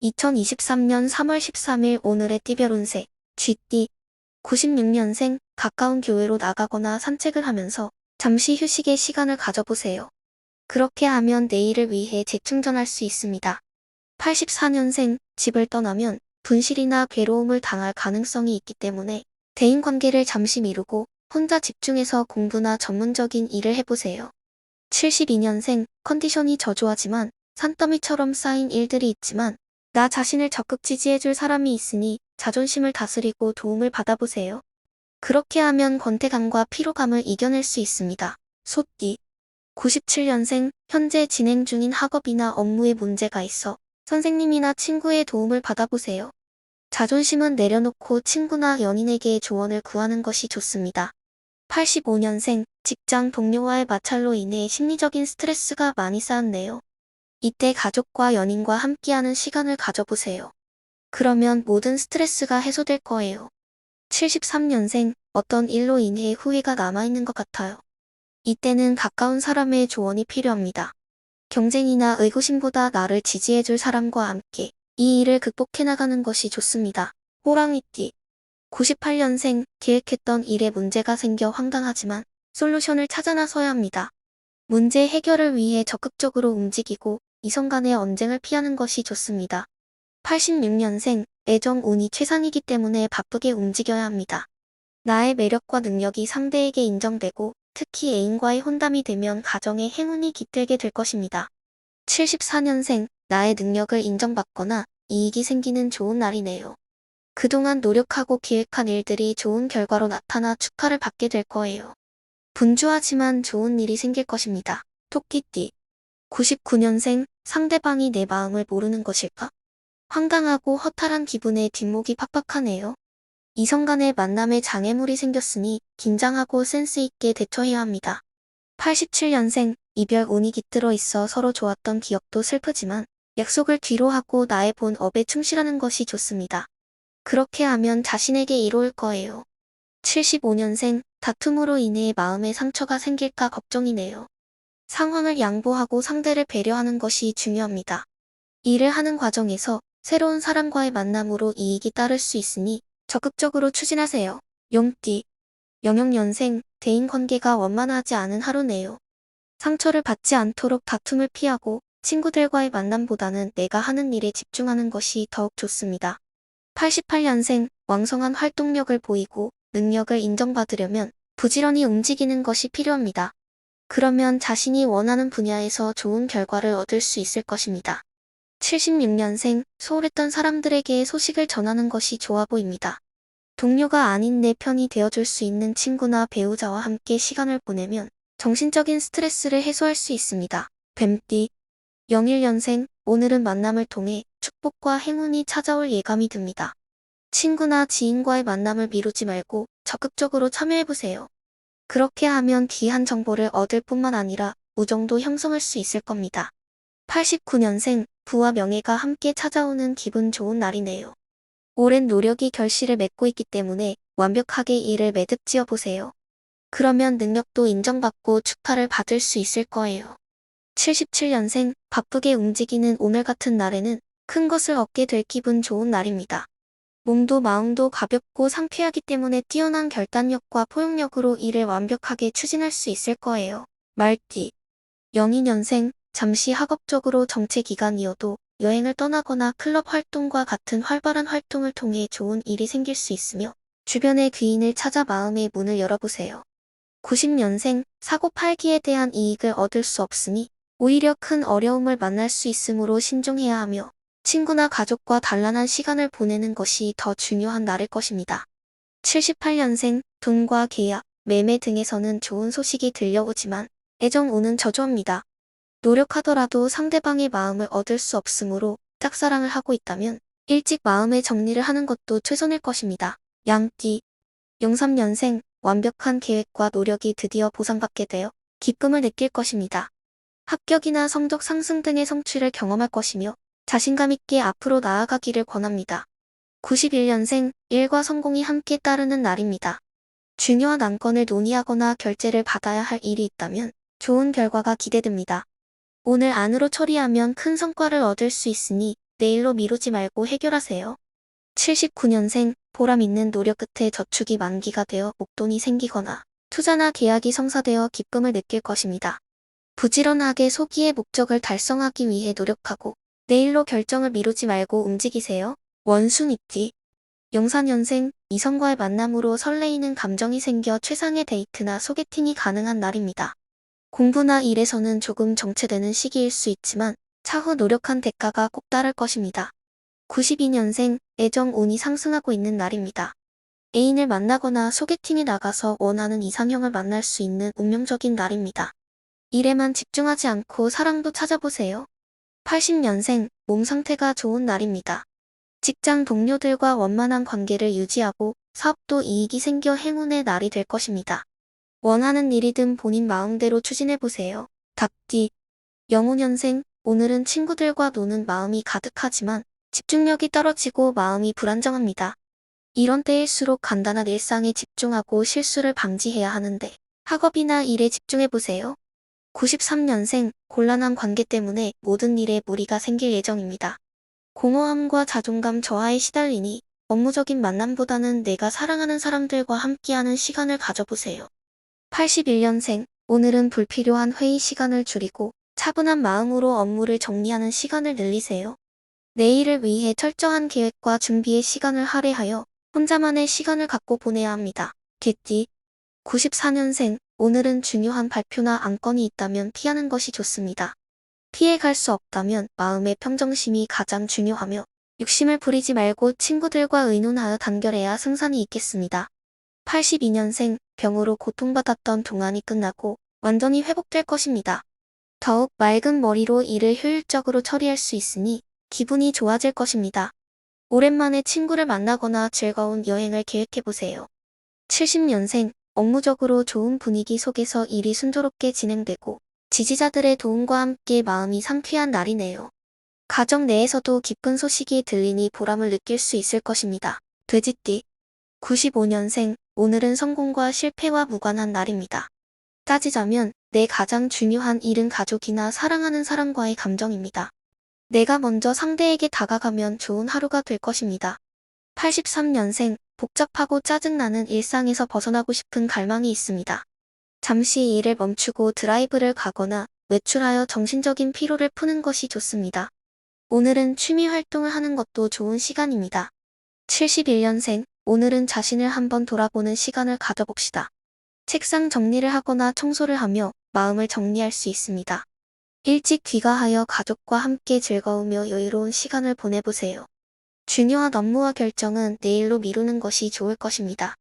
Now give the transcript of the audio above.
2023년 3월 13일 오늘의 띠별 운세 쥐띠 96년생 가까운 교회로 나가거나 산책을 하면서 잠시 휴식의 시간을 가져보세요. 그렇게 하면 내일을 위해 재충전할 수 있습니다. 84년생 집을 떠나면 분실이나 괴로움을 당할 가능성이 있기 때문에 대인관계를 잠시 미루고 혼자 집중해서 공부나 전문적인 일을 해보세요. 72년생 컨디션이 저조하지만 산더미처럼 쌓인 일들이 있지만 나 자신을 적극 지지해줄 사람이 있으니 자존심을 다스리고 도움을 받아보세요. 그렇게 하면 권태감과 피로감을 이겨낼 수 있습니다. 소띠 97년생 현재 진행 중인 학업이나 업무에 문제가 있어 선생님이나 친구의 도움을 받아보세요. 자존심은 내려놓고 친구나 연인에게 조언을 구하는 것이 좋습니다. 85년생 직장 동료와의 마찰로 인해 심리적인 스트레스가 많이 쌓였네요. 이때 가족과 연인과 함께하는 시간을 가져보세요. 그러면 모든 스트레스가 해소될 거예요. 73년생 어떤 일로 인해 후회가 남아있는 것 같아요. 이때는 가까운 사람의 조언이 필요합니다. 경쟁이나 의구심보다 나를 지지해줄 사람과 함께 이 일을 극복해 나가는 것이 좋습니다. 호랑이띠 98년생 계획했던 일에 문제가 생겨 황당하지만 솔루션을 찾아 나서야 합니다. 문제 해결을 위해 적극적으로 움직이고 이성 간의 언쟁을 피하는 것이 좋습니다. 86년생 애정 운이 최상이기 때문에 바쁘게 움직여야 합니다. 나의 매력과 능력이 상대에게 인정되고 특히 애인과의 혼담이 되면 가정에 행운이 깃들게 될 것입니다. 74년생 나의 능력을 인정받거나 이익이 생기는 좋은 날이네요. 그동안 노력하고 기획한 일들이 좋은 결과로 나타나 축하를 받게 될 거예요. 분주하지만 좋은 일이 생길 것입니다. 토끼띠 99년생 상대방이 내 마음을 모르는 것일까? 황당하고 허탈한 기분에 뒷목이 팍팍하네요. 이성 간의 만남에 장애물이 생겼으니 긴장하고 센스 있게 대처해야 합니다. 87년생 이별 운이 깃들어 있어 서로 좋았던 기억도 슬프지만 약속을 뒤로 하고 나의 본업에 충실하는 것이 좋습니다. 그렇게 하면 자신에게 이로울 거예요. 75년생 다툼으로 인해 마음에 상처가 생길까 걱정이네요. 상황을 양보하고 상대를 배려하는 것이 중요합니다. 일을 하는 과정에서 새로운 사람과의 만남으로 이익이 따를 수 있으니 적극적으로 추진하세요. 용띠 00년생 대인관계가 원만하지 않은 하루네요. 상처를 받지 않도록 다툼을 피하고 친구들과의 만남보다는 내가 하는 일에 집중하는 것이 더욱 좋습니다. 88년생 왕성한 활동력을 보이고 능력을 인정받으려면 부지런히 움직이는 것이 필요합니다. 그러면 자신이 원하는 분야에서 좋은 결과를 얻을 수 있을 것입니다. 76년생 소홀했던 사람들에게 소식을 전하는 것이 좋아 보입니다. 동료가 아닌 내 편이 되어줄 수 있는 친구나 배우자와 함께 시간을 보내면 정신적인 스트레스를 해소할 수 있습니다. 뱀띠 01년생 오늘은 만남을 통해 축복과 행운이 찾아올 예감이 듭니다. 친구나 지인과의 만남을 미루지 말고 적극적으로 참여해보세요. 그렇게 하면 귀한 정보를 얻을 뿐만 아니라 우정도 형성할 수 있을 겁니다. 89년생 부와 명예가 함께 찾아오는 기분 좋은 날이네요. 오랜 노력이 결실을 맺고 있기 때문에 완벽하게 일을 매듭지어 보세요. 그러면 능력도 인정받고 축하를 받을 수 있을 거예요. 77년생 바쁘게 움직이는 오늘 같은 날에는 큰 것을 얻게 될 기분 좋은 날입니다. 몸도 마음도 가볍고 상쾌하기 때문에 뛰어난 결단력과 포용력으로 일을 완벽하게 추진할 수 있을 거예요. 말띠 02년생 잠시 학업적으로 정체 기간이어도 여행을 떠나거나 클럽 활동과 같은 활발한 활동을 통해 좋은 일이 생길 수 있으며 주변의 귀인을 찾아 마음의 문을 열어보세요. 90년생 사고 팔기에 대한 이익을 얻을 수 없으니 오히려 큰 어려움을 만날 수 있으므로 신중해야 하며 친구나 가족과 단란한 시간을 보내는 것이 더 중요한 날일 것입니다. 78년생 돈과 계약, 매매 등에서는 좋은 소식이 들려오지만 애정운은 저조합니다. 노력하더라도 상대방의 마음을 얻을 수 없으므로 짝사랑을 하고 있다면 일찍 마음의 정리를 하는 것도 최선일 것입니다. 양띠 03년생 완벽한 계획과 노력이 드디어 보상받게 되어 기쁨을 느낄 것입니다. 합격이나 성적 상승 등의 성취를 경험할 것이며 자신감 있게 앞으로 나아가기를 권합니다. 91년생 일과 성공이 함께 따르는 날입니다. 중요한 안건을 논의하거나 결제를 받아야 할 일이 있다면 좋은 결과가 기대됩니다. 오늘 안으로 처리하면 큰 성과를 얻을 수 있으니 내일로 미루지 말고 해결하세요. 79년생, 보람 있는 노력 끝에 저축이 만기가 되어 목돈이 생기거나 투자나 계약이 성사되어 기쁨을 느낄 것입니다. 부지런하게 소기의 목적을 달성하기 위해 노력하고 내일로 결정을 미루지 말고 움직이세요. 원순이띠. 용사년생, 이성과의 만남으로 설레이는 감정이 생겨 최상의 데이트나 소개팅이 가능한 날입니다. 공부나 일에서는 조금 정체되는 시기일 수 있지만 차후 노력한 대가가 꼭 따를 것입니다. 92년생, 애정 운이 상승하고 있는 날입니다. 애인을 만나거나 소개팅에 나가서 원하는 이상형을 만날 수 있는 운명적인 날입니다. 일에만 집중하지 않고 사랑도 찾아보세요. 80년생, 몸 상태가 좋은 날입니다. 직장 동료들과 원만한 관계를 유지하고 사업도 이익이 생겨 행운의 날이 될 것입니다. 원하는 일이든 본인 마음대로 추진해보세요. 답띠. 영호년생, 오늘은 친구들과 노는 마음이 가득하지만 집중력이 떨어지고 마음이 불안정합니다. 이런 때일수록 간단한 일상에 집중하고 실수를 방지해야 하는데 학업이나 일에 집중해보세요. 93년생, 곤란한 관계 때문에 모든 일에 무리가 생길 예정입니다. 공허함과 자존감 저하에 시달리니 업무적인 만남보다는 내가 사랑하는 사람들과 함께하는 시간을 가져보세요. 81년생, 오늘은 불필요한 회의 시간을 줄이고 차분한 마음으로 업무를 정리하는 시간을 늘리세요. 내일을 위해 철저한 계획과 준비의 시간을 할애하여 혼자만의 시간을 갖고 보내야 합니다. 개띠. 94년생, 오늘은 중요한 발표나 안건이 있다면 피하는 것이 좋습니다. 피해갈 수 없다면 마음의 평정심이 가장 중요하며 욕심을 부리지 말고 친구들과 의논하여 단결해야 승산이 있겠습니다. 82년생, 병으로 고통받았던 동안이 끝나고 완전히 회복될 것입니다. 더욱 맑은 머리로 일을 효율적으로 처리할 수 있으니 기분이 좋아질 것입니다. 오랜만에 친구를 만나거나 즐거운 여행을 계획해보세요. 70년생, 업무적으로 좋은 분위기 속에서 일이 순조롭게 진행되고 지지자들의 도움과 함께 마음이 상쾌한 날이네요. 가정 내에서도 기쁜 소식이 들리니 보람을 느낄 수 있을 것입니다. 돼지띠. 95년생, 오늘은 성공과 실패와 무관한 날입니다. 따지자면 내 가장 중요한 일은 가족이나 사랑하는 사람과의 감정입니다. 내가 먼저 상대에게 다가가면 좋은 하루가 될 것입니다. 83년생, 복잡하고 짜증나는 일상에서 벗어나고 싶은 갈망이 있습니다. 잠시 일을 멈추고 드라이브를 가거나 외출하여 정신적인 피로를 푸는 것이 좋습니다. 오늘은 취미 활동을 하는 것도 좋은 시간입니다. 71년생, 오늘은 자신을 한번 돌아보는 시간을 가져봅시다. 책상 정리를 하거나 청소를 하며 마음을 정리할 수 있습니다. 일찍 귀가하여 가족과 함께 즐거우며 여유로운 시간을 보내보세요. 중요한 업무와 결정은 내일로 미루는 것이 좋을 것입니다.